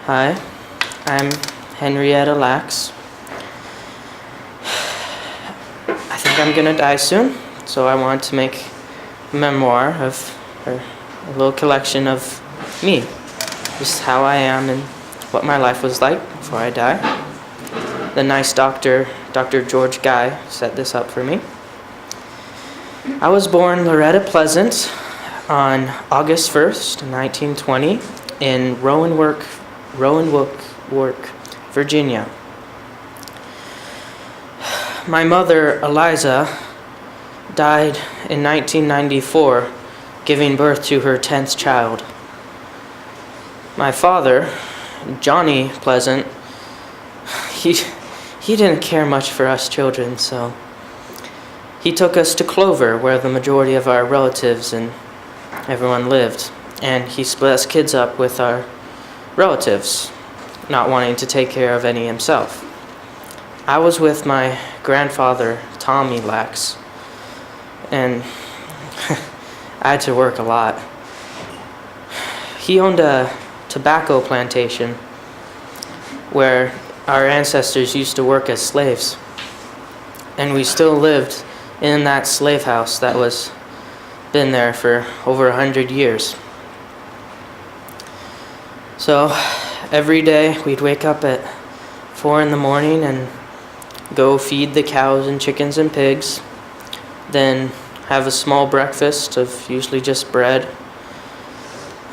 Hi, I'm Henrietta Lax. I think I'm gonna die soon, so I want to make a memoir or a little collection of me, just how I am and what my life was like before I die. The nice doctor, Dr. George Guy, set this up for me. I was born Loretta Pleasant on August 1st, 1920, in Roanoke, Virginia. My mother, Eliza, died in 1994, giving birth to her 10th child. My father, Johnny Pleasant, he didn't care much for us children, so he took us to Clover, where the majority of our relatives and everyone lived, and he split us kids up with our relatives, not wanting to take care of any himself. I was with my grandfather, Tommy Lax, and I had to work a lot. He owned a tobacco plantation where our ancestors used to work as slaves, and we still lived in that slave house that was been there for over 100 years. So every day we'd wake up at 4 in the morning and go feed the cows and chickens and pigs, then have a small breakfast of usually just bread,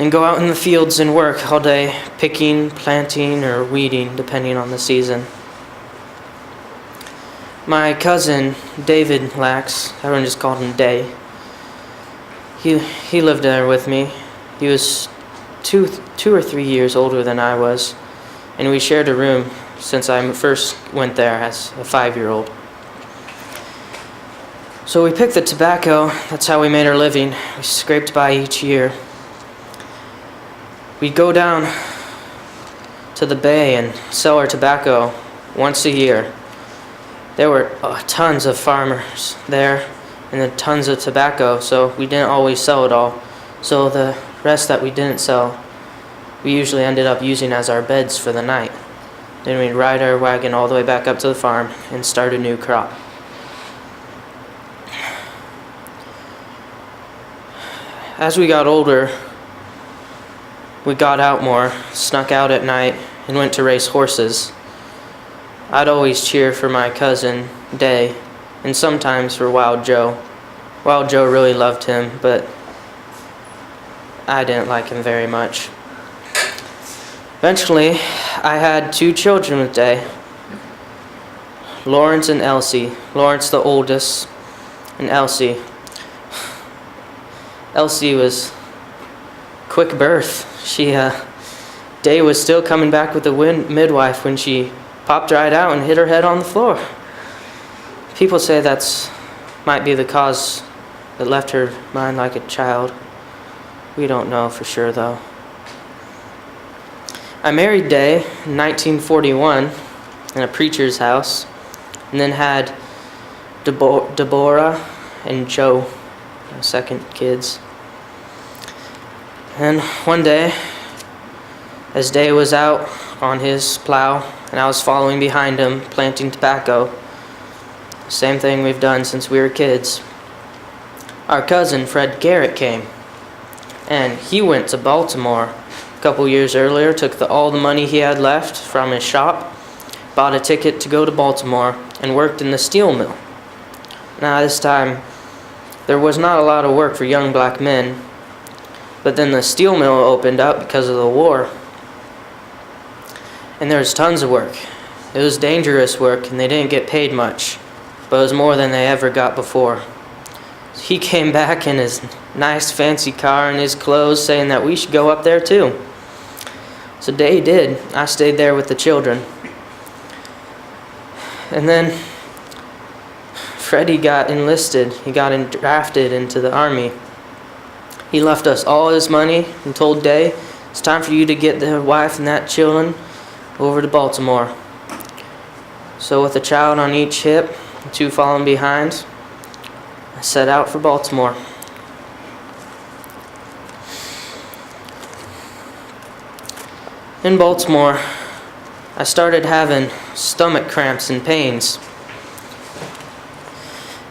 and go out in the fields and work all day, picking, planting, or weeding, depending on the season. My cousin, David Lax, everyone just called him Day, he lived there with me. He was two or 3 years older than I was, and we shared a room since I first went there as a 5-year-old. So we picked the tobacco. That's how we made our living. We scraped by each year. We'd go down to the bay and sell our tobacco once a year. There were tons of farmers there and tons of tobacco, so we didn't always sell it all. So the rest that we didn't sell, we usually ended up using as our beds for the night. Then we'd ride our wagon all the way back up to the farm and start a new crop. As we got older, we got out more, snuck out at night, and went to race horses. I'd always cheer for my cousin, Day, and sometimes for Wild Joe. Wild Joe really loved him, but I didn't like him very much. Eventually, I had 2 children with Day, Lawrence and Elsie. Lawrence the oldest, and Elsie. Elsie was quick birth. Day was still coming back with the midwife when she popped right out and hit her head on the floor. People say that's might be the cause that left her mind like a child. We don't know for sure though. I married Day in 1941 in a preacher's house, and then had Deborah and Joe, my second kids. And one day, as Day was out on his plow and I was following behind him planting tobacco, same thing we've done since we were kids, our cousin Fred Garrett came, and he went to Baltimore a couple years earlier, took all the money he had left from his shop, bought a ticket to go to Baltimore, and worked in the steel mill. Now this time, there was not a lot of work for young black men, but then the steel mill opened up because of the war, and there was tons of work. It was dangerous work, and they didn't get paid much, but it was more than they ever got before. He came back in his nice fancy car and his clothes, saying that we should go up there too. So Day did. I stayed there with the children. And then Freddie got enlisted. He got drafted into the Army. He left us all his money and told Day, it's time for you to get the wife and that children over to Baltimore. So with a child on each hip, 2 following behind, I set out for Baltimore. In Baltimore, I started having stomach cramps and pains.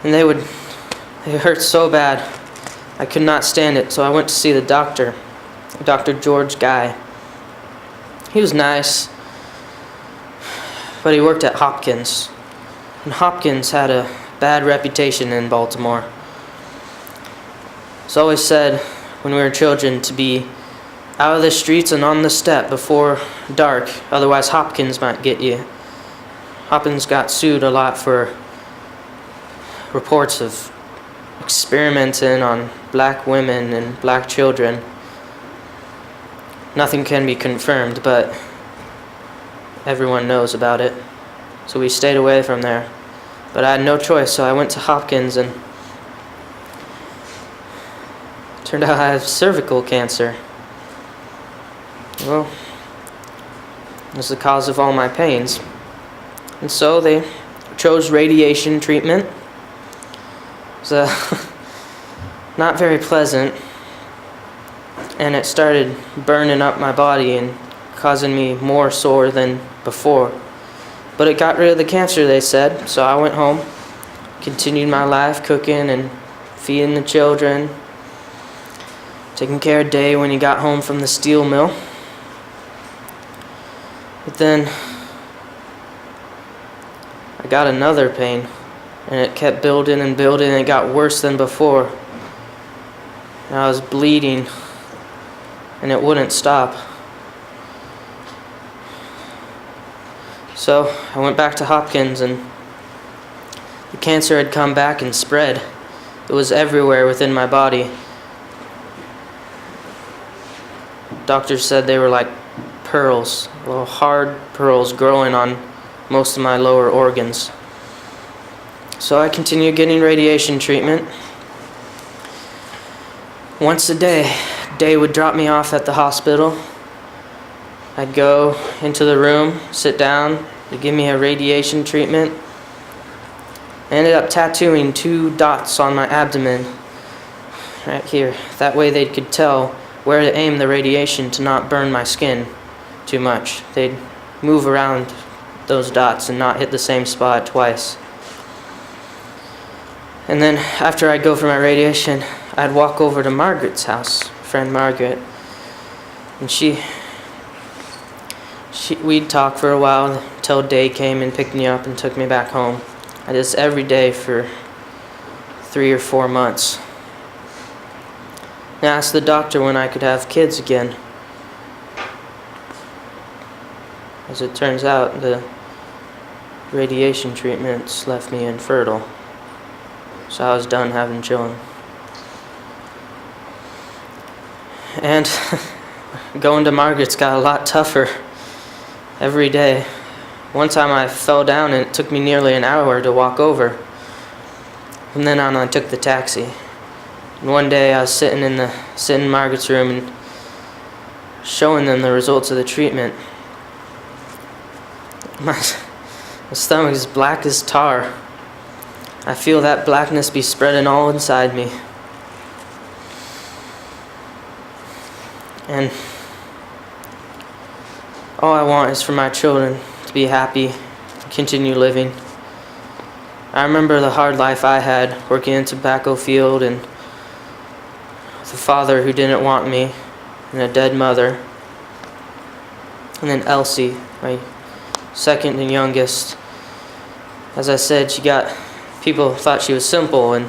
And they hurt so bad, I could not stand it, so I went to see the doctor, Dr. George Guy. He was nice, but he worked at Hopkins. And Hopkins had a bad reputation in Baltimore. It's always said when we were children to be out of the streets and on the step before dark, otherwise Hopkins might get you. Hopkins got sued a lot for reports of experimenting on black women and black children. Nothing can be confirmed, but everyone knows about it. So we stayed away from there. But I had no choice, so I went to Hopkins, and turned out I have cervical cancer. Well, it was the cause of all my pains. And so they chose radiation treatment. It was not very pleasant, and it started burning up my body and causing me more sore than before. But it got rid of the cancer, they said, so I went home, continued my life cooking and feeding the children, taking care of Day when he got home from the steel mill. But then I got another pain, and it kept building and building, and it got worse than before. And I was bleeding, and it wouldn't stop. So I went back to Hopkins, and the cancer had come back and spread. It was everywhere within my body. Doctors said they were like pearls, little hard pearls growing on most of my lower organs. So I continued getting radiation treatment. Once a day, Day would drop me off at the hospital. I'd go into the room, sit down, to give me a radiation treatment. I ended up tattooing 2 dots on my abdomen, right here. That way they could tell where to aim the radiation to not burn my skin too much. They'd move around those dots and not hit the same spot twice. And then after I'd go for my radiation, I'd walk over to Margaret's house, friend Margaret, and we'd talk for a while until Day came and picked me up and took me back home. I did this every day for 3 or 4 months. I asked the doctor when I could have kids again. As it turns out, the radiation treatments left me infertile. So I was done having children. And going to Margaret's got a lot tougher every day. One time I fell down and it took me nearly an hour to walk over. From then on I took the taxi. And one day I was sitting in Margaret's room and showing them the results of the treatment. My stomach is black as tar. I feel that blackness be spreading all inside me. And all I want is for my children to be happy and continue living. I remember the hard life I had working in a tobacco field and with a father who didn't want me and a dead mother. And then Elsie, my second and youngest. As I said, people thought she was simple, and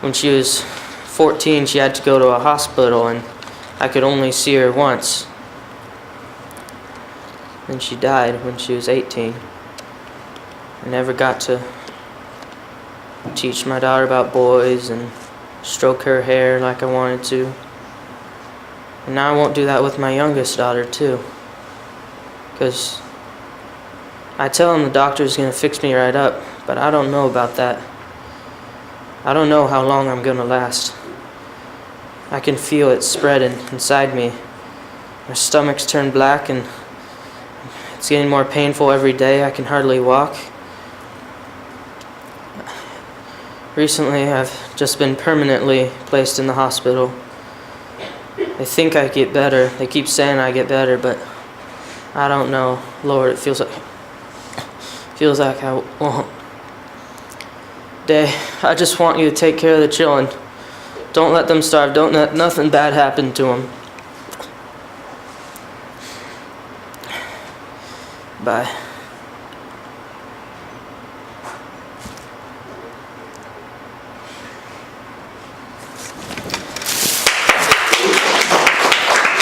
when she was 14 she had to go to a hospital and I could only see her once. And she died when she was 18. I never got to teach my daughter about boys and stroke her hair like I wanted to. And now I won't do that with my youngest daughter too. Because I tell him the doctor's going to fix me right up, but I don't know about that. I don't know how long I'm going to last. I can feel it spreading inside me. My stomach's turned black and it's getting more painful every day. I can hardly walk. Recently, I've just been permanently placed in the hospital. They think I get better. They keep saying I get better, but I don't know. Lord, it feels like I won't. Day, I just want you to take care of the children. Don't let them starve. Don't let nothing bad happen to them. Bye.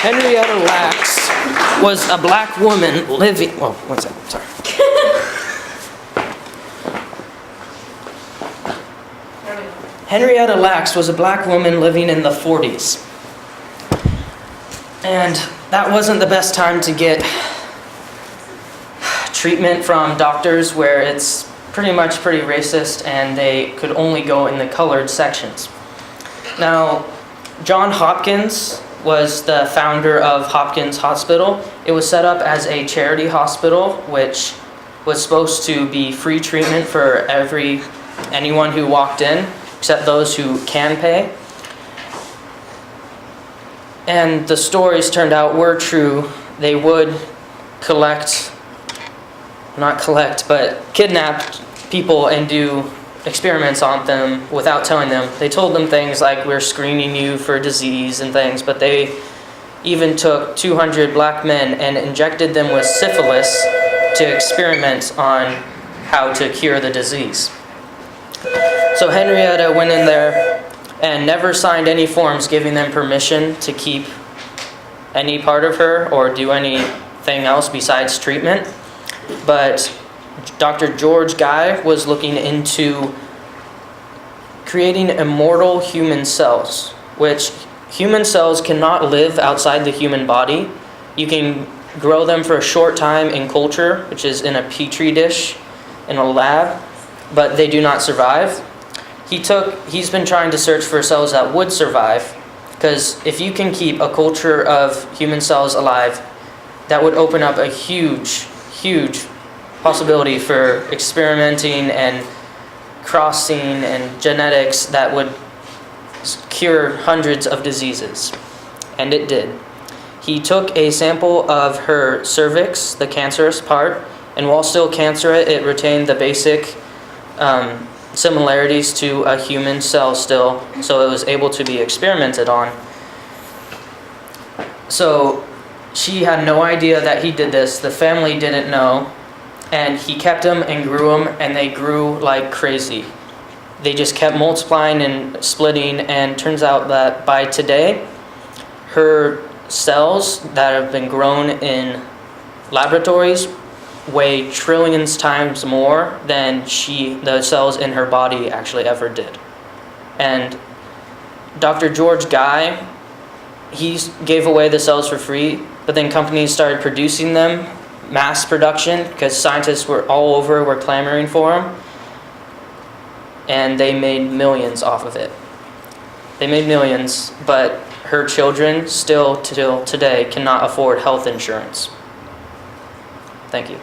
Henrietta Lacks was a black woman living. Whoa, one second, sorry. Henrietta Lacks was a black woman living in the 40s. And that wasn't the best time to get treatment from doctors, where it's pretty racist and they could only go in the colored sections. Now, John Hopkins was the founder of Hopkins Hospital. It was set up as a charity hospital, which was supposed to be free treatment for anyone who walked in, except those who can pay. And the stories turned out were true. They would kidnap people and do experiments on them without telling them. They told them things like, we're screening you for disease and things, but they even took 200 black men and injected them with syphilis to experiment on how to cure the disease. So Henrietta went in there and never signed any forms giving them permission to keep any part of her or do anything else besides treatment. But Dr. George Guy was looking into creating immortal human cells, which human cells cannot live outside the human body. You can grow them for a short time in culture, which is in a petri dish in a lab, but they do not survive. He's been trying to search for cells that would survive, because if you can keep a culture of human cells alive, that would open up a huge possibility for experimenting and crossing and genetics that would cure hundreds of diseases. And it did. He took a sample of her cervix, the cancerous part, and while still cancerous, it retained the basic similarities to a human cell still, so it was able to be experimented on. So she had no idea that he did this. The family didn't know. And he kept them and grew them, and they grew like crazy. They just kept multiplying and splitting, and turns out that by today, her cells that have been grown in laboratories weigh trillions times more than the cells in her body actually ever did. And Dr. George Guy, he gave away the cells for free, but then companies started producing them, mass production, because scientists were all over were clamoring for them, and they made millions off of it. They made millions, but her children still till today cannot afford health insurance. Thank you.